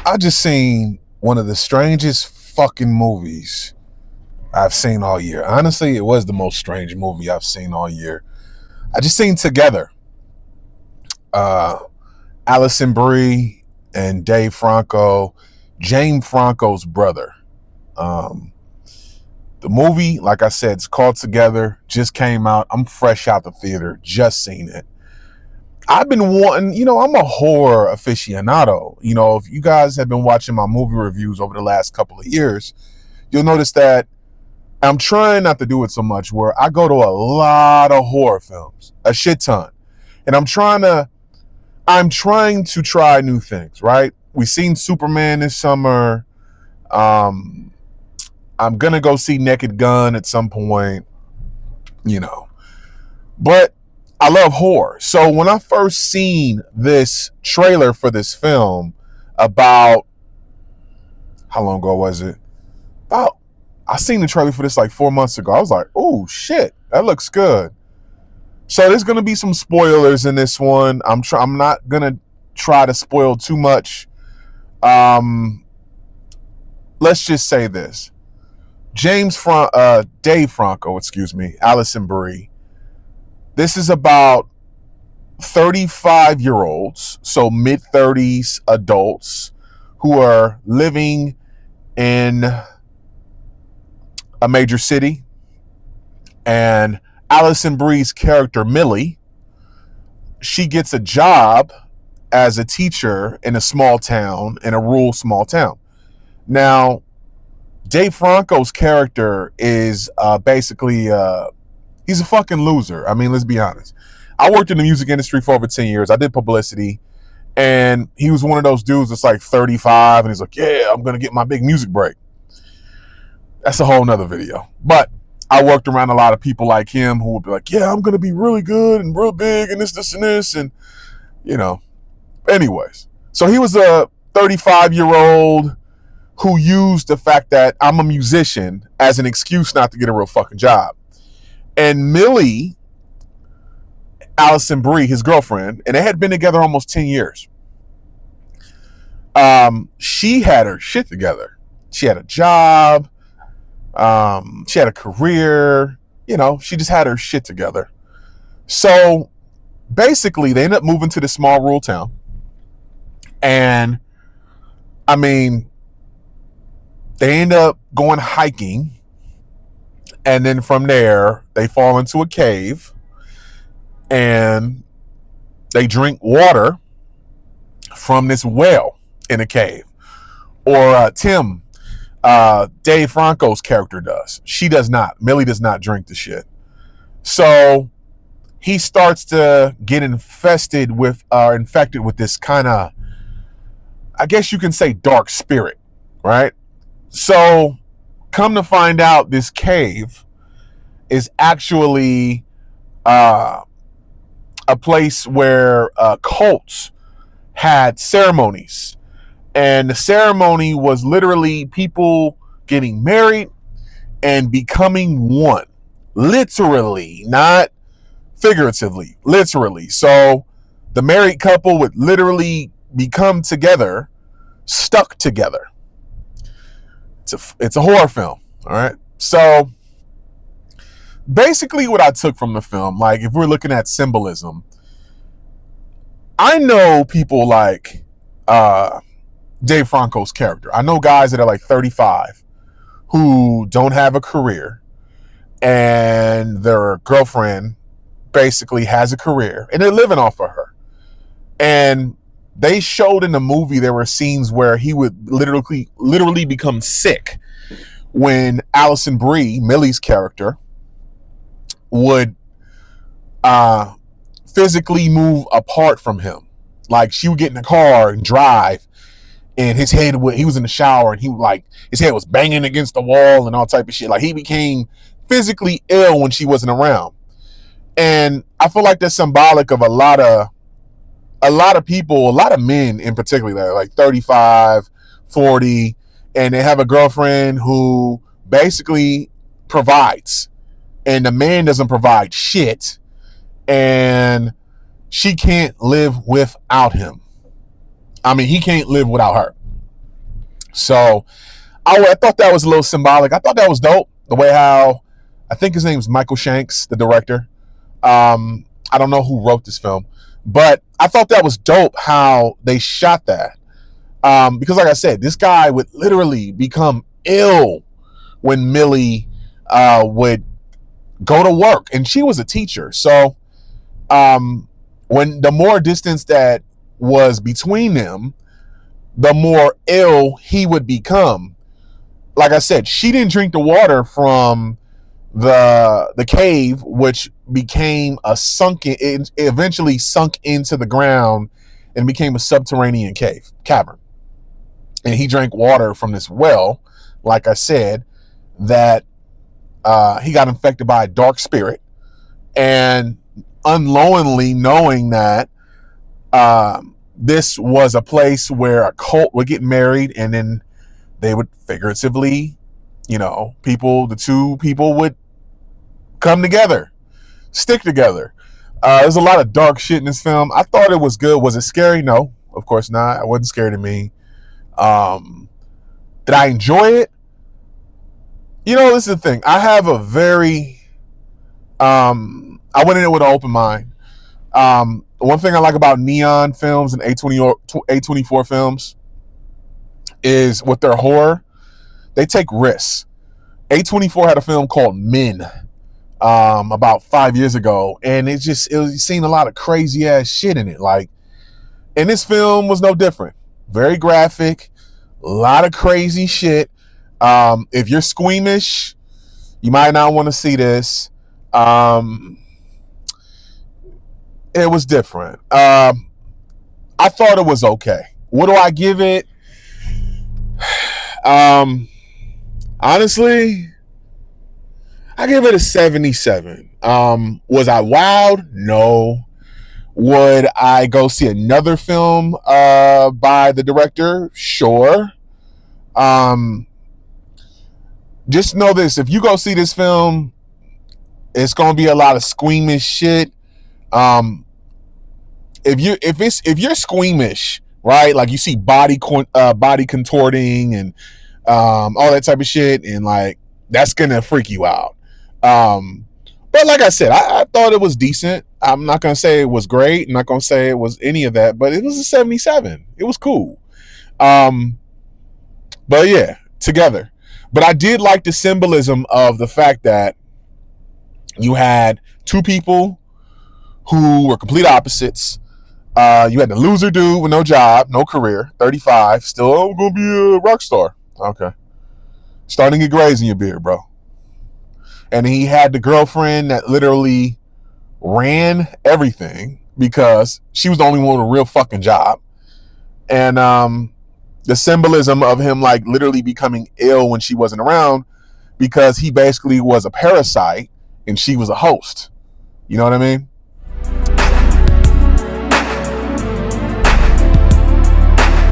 I just seen one of the strangest fucking movies I've seen all year. Honestly, it was the most strange movie I've seen all year. I just seen Together. Uh, Alison Brie and Dave Franco, James Franco's brother. Um, the movie, like I said, it's called Together. Just came out. I'm fresh out the theater. Just seen it. I've been wanting, I'm a horror aficionado. If you guys have been watching my movie reviews over the last couple of years, you'll notice that I'm trying not to do it so much where I go to a lot of horror films, a shit ton. And I'm trying to try new things, right? We've seen Superman this summer. I'm going to go see Naked Gun at some point, But I love horror. So when I first seen this trailer for this film about, how long ago was it? I seen the trailer for this like 4 months ago. I was like, oh shit, that looks good. So there's gonna be some spoilers in this one. I'm not gonna try to spoil too much. Let's just say this: Dave Franco, Alison Brie. This is about 35-year-olds, so mid-30s adults who are living in a major city. And Alison Brie's character, Millie, she gets a job as a teacher in a rural small town. Now, Dave Franco's character is basically he's a fucking loser. I mean, let's be honest. I worked in the music industry for over 10 years. I did publicity. And he was one of those dudes that's like 35. And he's like, yeah, I'm going to get my big music break. That's a whole nother video. But I worked around a lot of people like him who would be like, yeah, I'm going to be really good and real big and this. And, anyways. So he was a 35-year-old who used the fact that I'm a musician as an excuse not to get a real fucking job. And Millie, Alison Brie, his girlfriend, and they had been together almost 10 years. She had her shit together. She had a job. She had a career. She just had her shit together. So basically, they ended up moving to this small rural town. And, they end up going hiking. And then from there, they fall into a cave. And they drink water from this well in a cave. Or Dave Franco's character does. She does not. Millie does not drink the shit. So he starts to get infected with this kind of, I guess you can say, dark spirit, right? So come to find out, this cave is actually a place where cults had ceremonies. And the ceremony was literally people getting married and becoming one. Literally, not figuratively, literally. So the married couple would literally become together, stuck together. It's a horror film, all right? So basically what I took from the film, like if we're looking at symbolism, I know people like Dave Franco's character. I know guys that are like 35 who don't have a career, and their girlfriend basically has a career and they're living off of her. And they showed in the movie, there were scenes where he would literally become sick when Alison Brie, Millie's character, would physically move apart from him. Like she would get in the car and drive, and his head he was in the shower and his head was banging against the wall and all type of shit. Like he became physically ill when she wasn't around. And I feel like that's symbolic of a lot of people, a lot of men in particular, that are like 35, 40, and they have a girlfriend who basically provides, and the man doesn't provide shit, and she can't live without him. He can't live without her. So I thought that was a little symbolic. I thought that was dope. The way how, I think his name is Michael Shanks, the director. I don't know who wrote this film, but I thought that was dope how they shot that. Because like I said, this guy would literally become ill when Millie would go to work, and she was a teacher. So when the more distance that was between them, the more ill he would become. Like I said, she didn't drink the water from the cave, which became a sunken, it eventually sunk into the ground and became a subterranean cavern. And he drank water from this well, like I said, that he got infected by a dark spirit. And unknowingly knowing that this was a place where a cult would get married, and then they would figuratively, the two people would come together, stick together. There's a lot of dark shit in this film. I thought it was good. Was it scary? No, of course not. It wasn't scary to me. Did I enjoy it? This is the thing. I have a very, I went in it with an open mind. One thing I like about Neon films and A24 films is with their horror, they take risks. A24 had a film called Men about 5 years ago, and it was seen a lot of crazy ass shit in it. Like, and this film was no different. Very graphic, a lot of crazy shit. If you're squeamish, you might not want to see this. It was different. I thought it was okay. What do I give it? Honestly, I give it a 77. Was I wowed? No. Would I go see another film by the director? Sure. Just know this: if you go see this film, it's gonna be a lot of squeamish shit. If you're squeamish, right? Like you see body contorting and all that type of shit, and like that's gonna freak you out. But like I said, I thought it was decent. I'm not gonna say it was great. I'm not gonna say it was any of that, but it was a 77. It was cool. But yeah, together. But I did like the symbolism of the fact that you had two people who were complete opposites. You had the loser dude with no job, no career, 35, still gonna be a rock star. Okay. Starting to get grays in your beard, bro. And he had the girlfriend that literally ran everything because she was the only one with a real fucking job. And the symbolism of him like literally becoming ill when she wasn't around because he basically was a parasite and she was a host. You know what I mean?